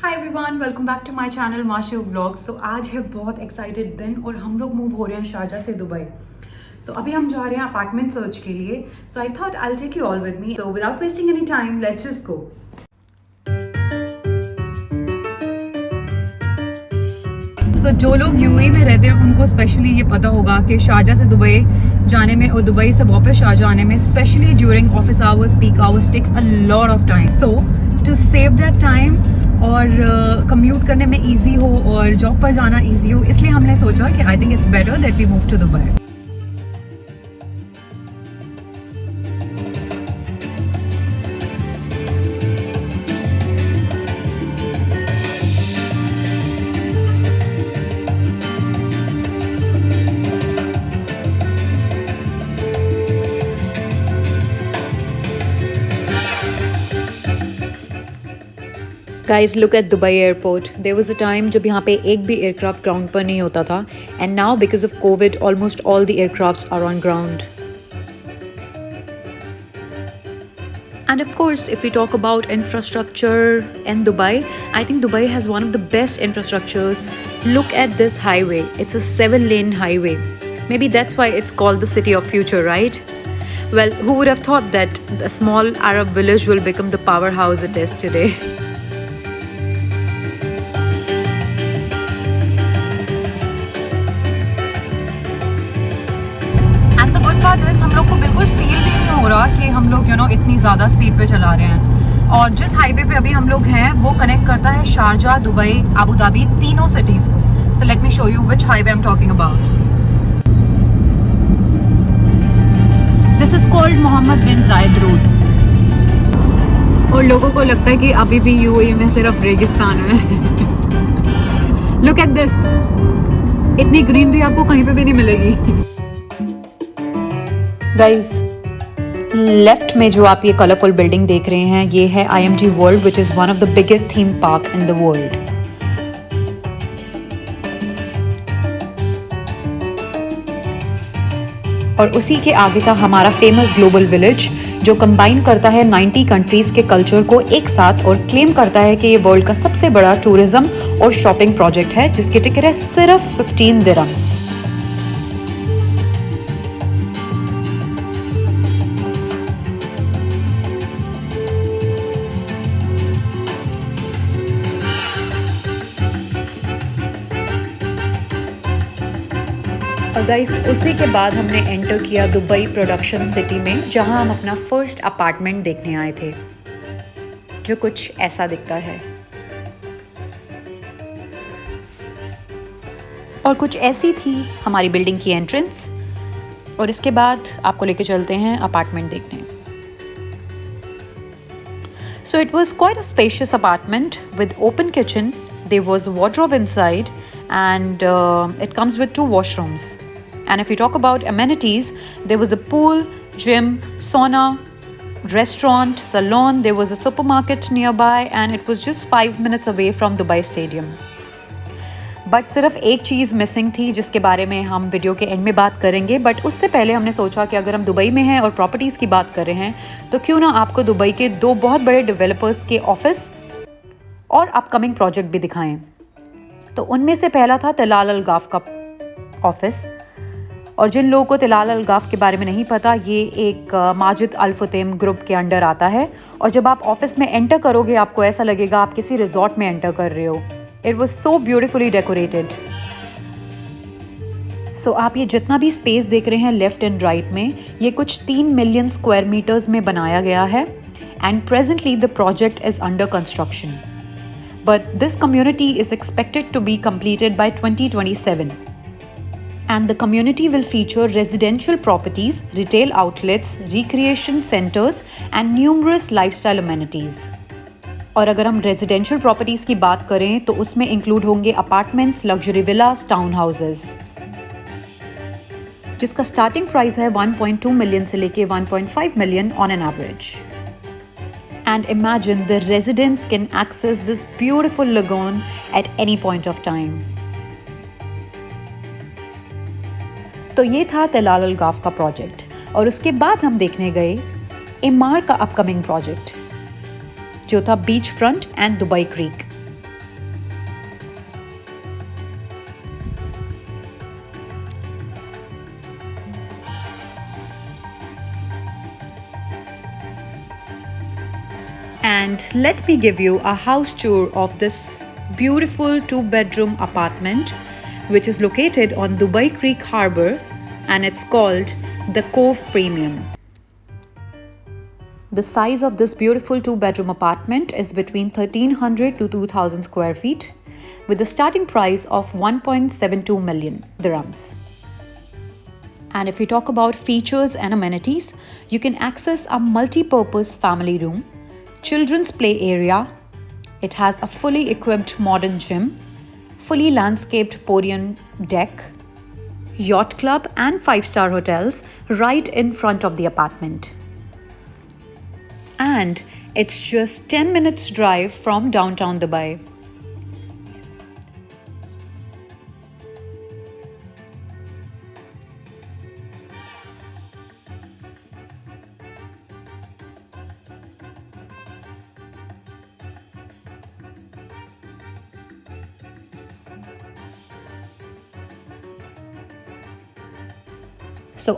Hi everyone, welcome back to my channel Mashu vlog. So आज है बहुत एक्साइटेड दिन और हम लोग मूव हो रहे हैं शारजा से दुबई। सो अभी हम जा रहे हैं अपार्टमेंट सर्च के लिए। So I thought I will take you all with me. So without wasting any time, let's just go. So जो लोग यूएई में रहते हैं उनको स्पेशली ये पता होगा कि शारजा से दुबई जाने में और दुबई से वापस शारजा आने में specially during office hours, peak hours takes a lot of time. So to save that time और कम्यूट करने में इजी हो और जॉब पर जाना इजी हो, इसलिए हमने सोचा कि I think it's better that we move to Dubai. Guys, look at Dubai airport. There was a time जब यहाँ पे एक भी aircraft ground पर नहीं होता था, and now because of COVID, almost all the aircrafts are on ground. And of course, if we talk about infrastructure in Dubai, I think Dubai has one of the best infrastructures. Look at this highway. It's a 7-lane highway. Maybe that's why it's called the city of future, right? Well, who would have thought that a small Arab village will become the powerhouse it is today? हम लोग को बिल्कुल feel भी नहीं हो रहा कि हम लोग इतनी ज़्यादा स्पीड पे चला रहे हैं। और जिस हाईवे पे अभी हम लोग हैं वो कनेक्ट करता है शारजा, दुबई, अबू धाबी, तीनों सिटीज़ को। So let me show you which highway I am talking about. This is called Mohammed bin Zayed road. और लोगों को लगता है कि अभी भी यूएई में सिर्फ रेगिस्तान है। लुक एट दिस, इतनी ग्रीनरी आपको कहीं पे भी नहीं मिलेगी। गाइज, लेफ्ट में जो आप ये कलरफुल बिल्डिंग देख रहे हैं, ये है IMG world, which is one of the biggest theme park in the world. और उसी के आगे था हमारा फेमस ग्लोबल विलेज, जो कंबाइन करता है 90 कंट्रीज के कल्चर को एक साथ और क्लेम करता है कि ये वर्ल्ड का सबसे बड़ा टूरिज्म और शॉपिंग प्रोजेक्ट है, जिसकी टिकट है सिर्फ 15 दिरहम्स। और गाइस, उसी के बाद हमने एंटर किया दुबई प्रोडक्शन सिटी में, जहां हम अपना फर्स्ट अपार्टमेंट देखने आए थे, जो कुछ ऐसा दिखता है। और कुछ ऐसी थी हमारी बिल्डिंग की एंट्रेंस। और इसके बाद आपको लेके चलते हैं अपार्टमेंट देखने। So it was quite a spacious apartment with open kitchen. There was a wardrobe inside and it comes with 2 washrooms. And if you talk about amenities, there was a pool, gym, sauna, restaurant, salon, there was a supermarket nearby, and it was just 5 minutes away from Dubai Stadium. But सिर्फ एक चीज़ missing थी, जिसके बारे में हम video के and में बात करेंगे। बट उससे पहले हमने सोचा कि अगर हम दुबई में हैं और प्रॉपर्टीज़ की बात कर रहे हैं, तो क्यों ना आपको दुबई के 2 बहुत बड़े डेवलपर्स के ऑफिस और अपकमिंग प्रोजेक्ट भी दिखाएं। तो उनमें से पहला था तिलाल अल गाफ का ऑफिस। और जिन लोगों को तिलाल अल गाफ के बारे में नहीं पता, ये एक माजिद अल फुतैम ग्रुप के अंडर आता है। और जब आप ऑफिस में एंटर करोगे, आपको ऐसा लगेगा आप किसी रिजॉर्ट में एंटर कर रहे हो। It was so beautifully decorated. So आप ये जितना भी स्पेस देख रहे हैं लेफ्ट एंड राइट में, ये कुछ 3 मिलियन स्क्वायर मीटर्स में बनाया गया है। And presently the project is under construction, but this community is expected to be completed by 2027, and the community will feature residential properties, retail outlets, recreation centers and numerous lifestyle amenities. और अगर हम residential properties की बात करें, तो उसमें include होंगे apartments, luxury विलास, town houses, जिसका स्टार्टिंग प्राइस है 1.2 मिलियन से लेके 1.5 million on an average. And imagine the residents can access this beautiful lagoon at any point of time. तो ये था तिलाल अल गाफ का प्रोजेक्ट। और उसके बाद हम देखने गए एमार का अपकमिंग प्रोजेक्ट, जो था beach front end Dubai creek. And let me give you a house tour of this beautiful 2-bedroom apartment, which is located on Dubai Creek Harbour, and it's called the Cove Premium. The size of this beautiful 2-bedroom apartment is between 1300 to 2000 square feet, with a starting price of 1.72 million dirhams. And if we talk about features and amenities, you can access a multi-purpose family room, children's play area. It has a fully equipped modern gym, fully landscaped podium deck, yacht club and 5-star hotels right in front of the apartment. And it's just 10 minutes drive from downtown Dubai.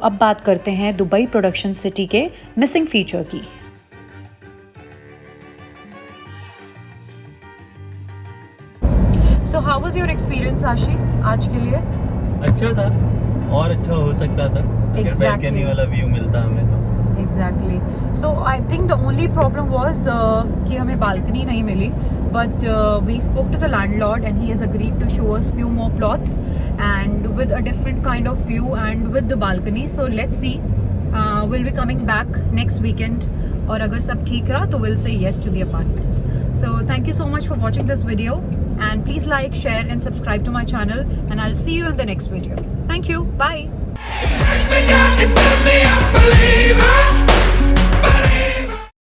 अब बात करते हैं Dubai production city के missing feature की। So how was your experience, Ashi? आज के लिए अच्छा था, और अच्छा हो सकता था अगर बैल्कनी वाला व्यू मिलता हमें तो। Exactly. So I think the only problem was कि हमें balcony नहीं मिली, but we spoke to the landlord and he has agreed to show us few more plots and with a different kind of view and with the balcony. So let's see. We'll be coming back next weekend. और अगर सब ठीक रहा तो we'll say yes to the apartments. So thank you so much for watching this video and please like, share and subscribe to my channel and I'll see you in the next video. Thank you. Bye.